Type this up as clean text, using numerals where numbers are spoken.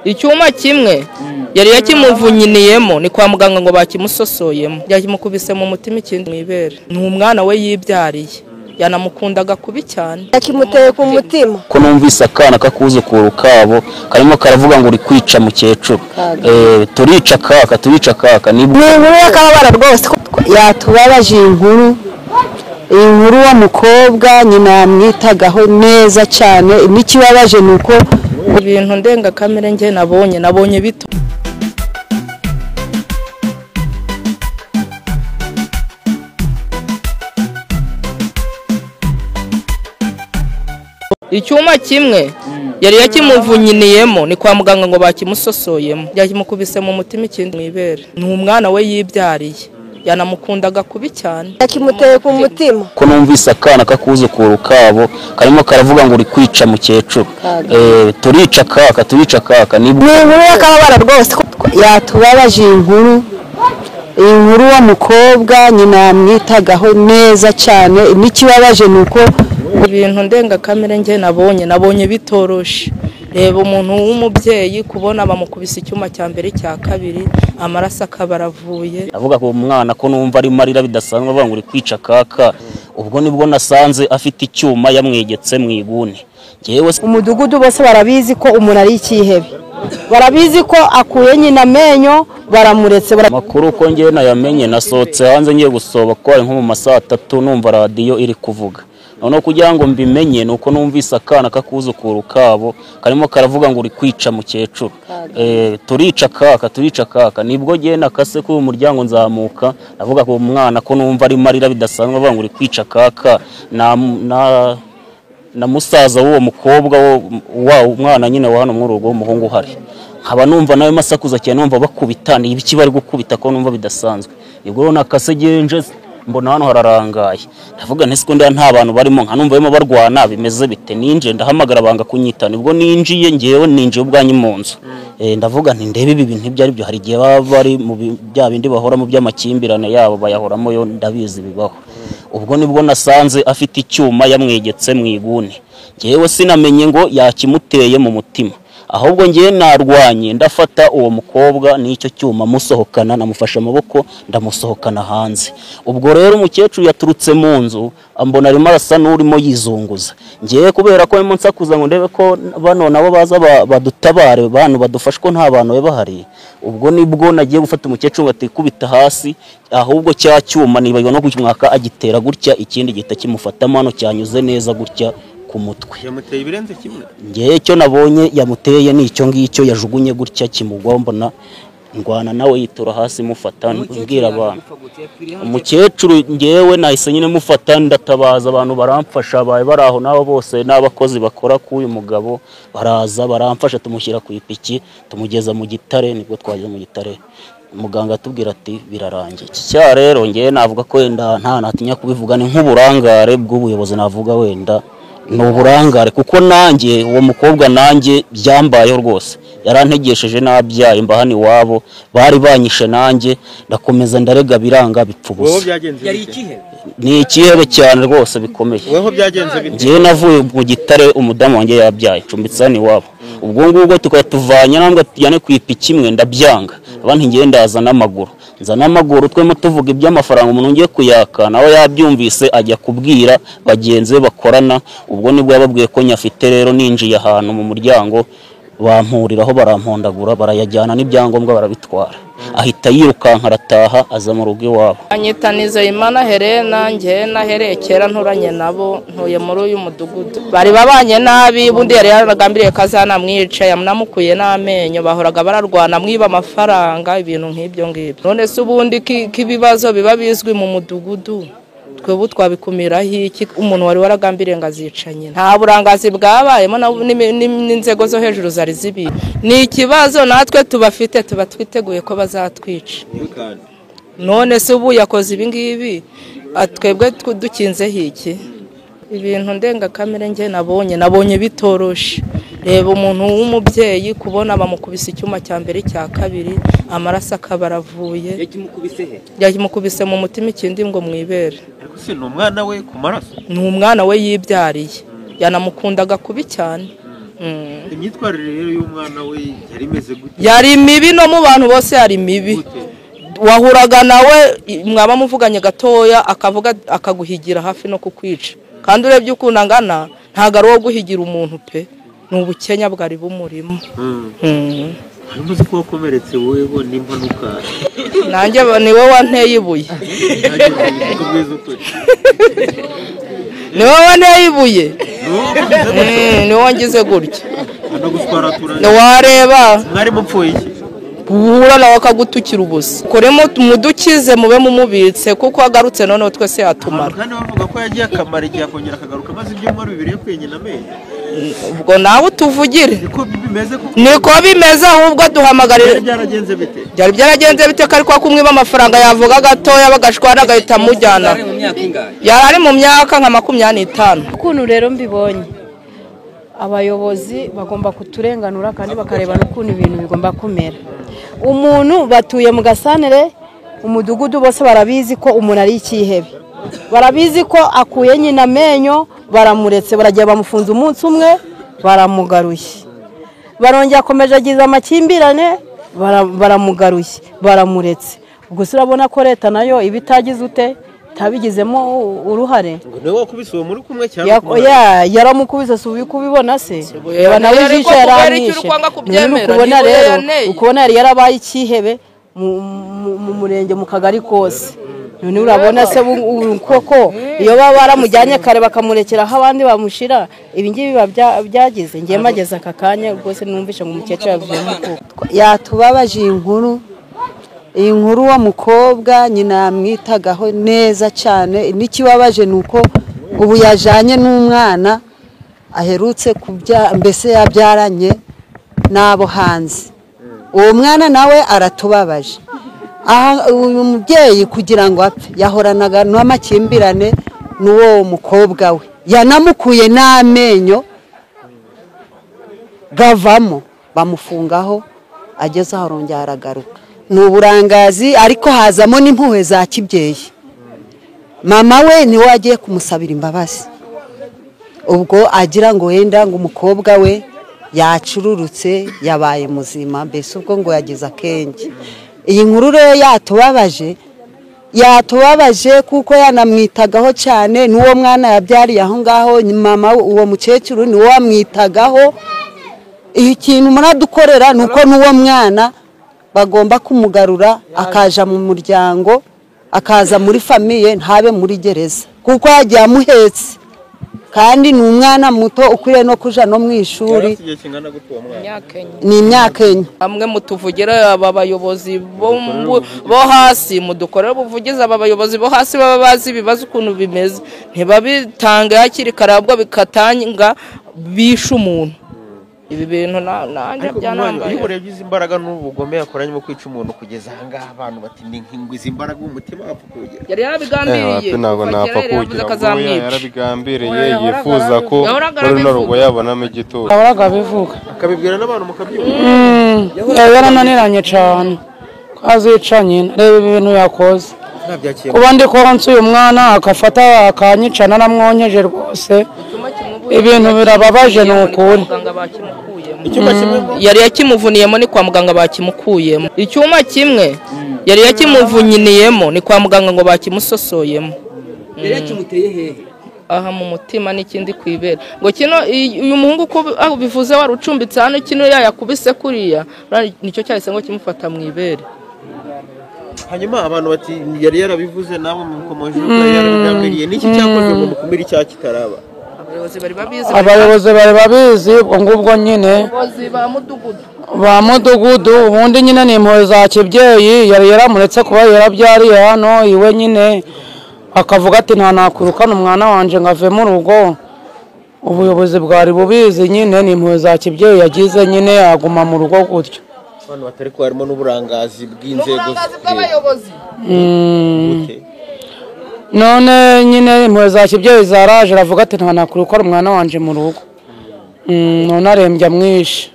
icyuma kimwe yari yakimuvunyiniyemo ni kwa muganga ngo bakimusosoyemo yakimukubise mu mutima ikindi mu ibere ni umwana we yibyariye yanamukundaga kubi cyane yakimuteye ku mutima ko numvise akana kakuzukuru kabo karimo karavuga ngo uri kwica mukecuru turica kaka ni inkuru y'akababara rwose yatubabaje inkuru wa mukobwa nyina yamwitagaho neza cyane n'ikibabaje nuko ibintu ndengakamere nge nabonye bito icyuma kimwe yari yakimuvunyiniyemo ni kwa muganga ngo bakimusosoyemo yakimukubise mu mutima ikindi mu ibere ni umwana we yibyariye yanamukundaga kubi cyane yakimuteye ku mutima ko numvise akana kakuzukuru kabo karimo karavuga ngo uri kwica mukecuru turica kaka ni inkuru y'akababara rwose yatubabaje inkuru wa mukobwa nyina yamwitagaho neza cyane n'ikibabaje nuko ibintu ndengakamere nge nabonye bitoroshe reba umuntu w'umubyeyi kubona bamukubise icyuma cya mbere cya kabiri amaraso akaba aravuye avuga ko umwana ko numva ari marira bidasanzwe avuga ngo uri kwica kaka ubwo nibwo nasanze afite icyuma yamwegetse mu iguni jewe umudugudu bose barabizi ko umuntu ari ikihebe barabizi ko akuye nyina amenyo baramuretse makuru ko ngiye nayamenye nasohotse hanze ngiye gusoba ko ari nko mu masaha 3 numva radio iri kuvuga none kugira ngo mbimenye nuko numvise akana kakuzukuru kabo karimo karavuga ngo uri kwica mukecuru turica kaka nibwo giye nakase ku muryango nzamuka avuga ko umwana ko numva ari marira bidasanzwe avuga ngo uri kwica kaka na musaza w'uwo mukobwa wa umwana nyine wa hano mu rugo umuhungu hari nkaba numva nawe masakuza cyane numva bakubitana ibiki bari gukubita ko numva bidasanzwe nibwo nakase genje mbona hano hararangaye ndavuga nti siko nta bantu barimo nka numva barimo barwana bimeze bite ninje ndahamagara banga kunyita nibwo ninjiye ngewe ninjiye ubwanyi mu nzu ndavuga nti ndebe ibi bintu byari byo hari gihe bari mu bya bindi bahora mu by'amakimbirane yabo bayahoramo yo ndabizi bibaho ubwo nibwo nasanze afite icyuma yamwegetse mu iguni ngewe sinamenye ngo yakimuteye mu mutima ahubwo ngiye narwanye ndafata uwo mukobwa n'icyo cyuma musohokana namufasha amaboko ndamusohokana hanze ubwo rero umukecuru yaturutse mu nzu ambona arimo arasa n'urimo yizunguza ngiye kubera ko arimo nsakuza ngo ndebe ko bano nabo baza badutabare bantu badufashe ko nta bantu bahari ubwo nibwo nagiye gufata umukecuru ngatikubita hasi ahubwo cya cyuma nibagiwe no kumwaka agitera gutya ikindi gita kimufata mano cyanyuze neza gutya ku mutwe yamuteye ibirenze kimwe ngiye cyo nabonye yamuteye n'icyo ngicyo yajugunye gutya kimugwambona ndwana nawe yitura hasi mufata mbwira abantu umukecuru ngewe nahise nyine mufata ndatabaza abantu baramfasha baye baraho nabo bose n'abakozi bakora k'uyu mugabo baraza baramfasha tumushyira ku ipiki tumugeza mu gitare nibwo twaje mu gitare muganga atubwira ati birarangiye cya rero ngewe navuga ko wenda nta natinya kubivuga ni nk'uburangare bw'ubuyobozi navuga wenda n'uburangare kuko nanjye uwo mukobwa nanjye byambayeho rwose yarantegesheje nabyaye mbahani wabo bari banyishe nanjye ndakomeza ndarega biranga bipfubusa yari ikihebe ni ikihebe cyane rwose bikomeye weho byagenze bite ngiye navuye mu gitare umudamu wanjye yabyaye cumbitsa ni wabo ubwo ngubwo tukatuvanya nambwa yane kwipiki imwe ndabyanga abantu ngiye ndaza n'amaguru nzana amaguru twemo tuvuga iby'amafaranga umuntu ngiye kuyaka nawe yabyumvise ajya kubwira bagenze bakorana ubwo nibwo yababwiye ko nyafite rero ninjiye ahantu mu muryango bampuriraho barampondagura barayajyana n'ibyangombwa barabitwara ahita yirukanka arataha aza mu rugo iwabo anyitaniza Imana Helena nge naherekera nturanye nabo ntuye muri uyu mudugudu bari babanye nabi bundi yari yaragambiriye kazana mwica yamunamukuye n'amenyo bahoraga bararwana mwiba amafaranga ibintu nk'ibyo ngibyo none se ubundi kibibazo biba bizwi mu mudugudu twebwe twabikumiraho iki umuntu wari waragambiriye ngazicanye nta burangazi bwabayemo n'inzego zo hejuru zari zibi ni ikibazo natwe tubafite tuba twiteguye ko bazatwica none se ubu yakoze ibi ngibi twebwe dukinzeho iki ibintu ndengakamere nge nabonye bitoroshe reba umuntu w'umubyeyi kubona bamukubise icyuma cya mbere cya kabiri amaraso akaba aravuye yakimukubise mu mutima ikindi ngo mu ibere si ni umwana we ku maraso ni umwana we yibyariye yanamukundaga kubi cyane imyitwarire rero y'umwana we yari imeze gute? yari mibi no mu bantu bose yari mibi. Wahuraga nawe mwaba muvuganye gatoya akaguhigira hafi no kukwica, kandi urebye ukuntu angana ntago ari uwo guhigira umuntu pe, ni ubukenya bwari bumurimo. Uzi ko wakomeretse wowe n'impanuka? Nanjye ni wowe wanteye ibuye. Ni wowe wanteye ibuye. Ni wowe ngize gutya. Wareba mwari mupfuye iki? uhura nawe akagutukira ubusa. Koremo mudukize mube mumubitse kuko agarutse none twese yatumara. Kandi bavuga ko yagiye akamara igihe akongera akagaruka maze ibyumweru 2 yakwenye na menyo. Ubwo nawe tuvugire. Niko bimeze ahubwo duhamagarira. Byaragenze bite? Byari byaragenze bite kari kwa kumwiba amafaranga yavuga gatoya bagashwana agahita mujyana. Yari ari mu myaka nka 25. Ukuntu rero mbibonye abayobozi bagomba kuturenganura kandi bakareba n'ukuntu ibintu bigomba kumera. Umuntu batuye mu gasantere umudugudu bose barabizi ko umuntu ari ikihebe, barabizi ko akuye nyina amenyo, baramuretse baragiye bamufunze umunsi umwe baramugaruye, barongera akomeje agize amakimbirane baramugaruye baramuretse. Ubwo urabona ko leta nayo ibitagize ute tabigizemo uruhare. Ngo niwe wakubise uwo muri kumwe cyangwa yaramukubise subi kubibona se reba nawe ijisho yaramwishe. Ukubona rero ukubona yari yarabaye ikihebe mu murenge mu kagari kose. None urabona se koko iyo baba baramujyanye kare bakamurekera aho abandi bamushira ibingibi byagize ngiye mageze aka kanya rwose numvishe ngo umukecuru yavuyemo koko. Yatubabaje iyi nkuru wa mukobwa nyina yamwitagaho neza cyane. N'ikibabaje nuko ubu yajanye n'umwana aherutse mbese yabyaranye nabo hanze. Uwo mwana nawe aratubabaje. Uyu mubyeyi kugira ngo apfe yahoranaga n'amakimbirane n'uwo mukobwa we, yanamukuye n'amenyo gavamo bamufungaho, ageze aho arongera aragaruka. Ni uburangazi ariko hazamo n'impuhwe za kibyeyi. Mama we niwe agiye kumusabira imbabazi, ubwo agira ngo wenda ngo umukobwa we yacururutse yabaye muzima, mbese ubwo ngo yagize akenge. Iyi nkuru rero yatubabaje kuko yanamwitagaho cyane. N'uwo mwana yabyariye aho ngaho mama uwo mukecuru niwe wamwitagaho. Ikintu muradukorera nuko n'uwo mwana bagomba kumugarura akaja mu muryango, akaza muri famiye, ntabe muri gereza kuko yagiye amuhetse, kandi ni umwana muto ukwiye no kuja no mu ishuri. Ni imyaka enye. Amwe mutuvugira aba bayobozi bo hasi, mudukorera ubuvugizi aba bayobozi bo hasi baba bazi ibibazo ukuntu bimeze, ntibabitange hakiri kare ahubwo bikatanga bisha umuntu. Ibi bintu nanjye byanambaye. Iyo urebye izi mbaraga n'ubugome yakoranye mu kwica umuntu kugeza aha ngaha abantu bati ni nk'ingwe izi mbaraga umutima wapfa kugira. Yari yarabigambiriye. Ntabwo napfa kugira. Yarabigambiriye yifuza ko runo rugo yabonamo igituro. Ahoraga bivuga. Akabibwira n'abantu mukabyumva. Yarananiranye cyane. Kazica nyina reba ibintu yakoze. Kuba ndi konsa uyu mwana akafata akanyicana namwonyeje rwose. Ibintu birababaje n'ukuri. Yari yakimuvuniyemo ni kwa muganga bakimukuyemo. Icyuma kimwe yari yakimuvuniyemo ni kwa muganga ngo bakimusosoyemo. Yari yakimuteye hehe? Aha mu mutima n'ikindi kwibera. Ngo kino uyu muhungu ko bivuze wari ucumbitse hano kino yakubise kuriya nicyo cyahise ngo kimufata mu ibere. Hanyuma abantu bati yari yarabivuze nabo mukomoje yarabigambiriye. Niki cyakozwe ngo mukumira icyaha kitaraba? Abayobozi bari babizi ubwo ngubwo nyine ba mudugudu ubundi nyine ni impuhwe za kibyeyi. Yari yaramuretse kuba yarabyariye hano iwe nyine akavuga ati nta nakurukana umwana wanje ngo ave mu rugo. Ubuyobozi bwari bubizi nyine ni impuhwe za kibyeyi yagize nyine aguma mu rugo gutyo. Abantu batari ko harimo n'uburangazi bw'inzego z'abayobozi. None nyine impuhwe za kibyeyi zaraje aravuga ati nta nakurukana umwana wanje mu rugo. None arembye amwishe.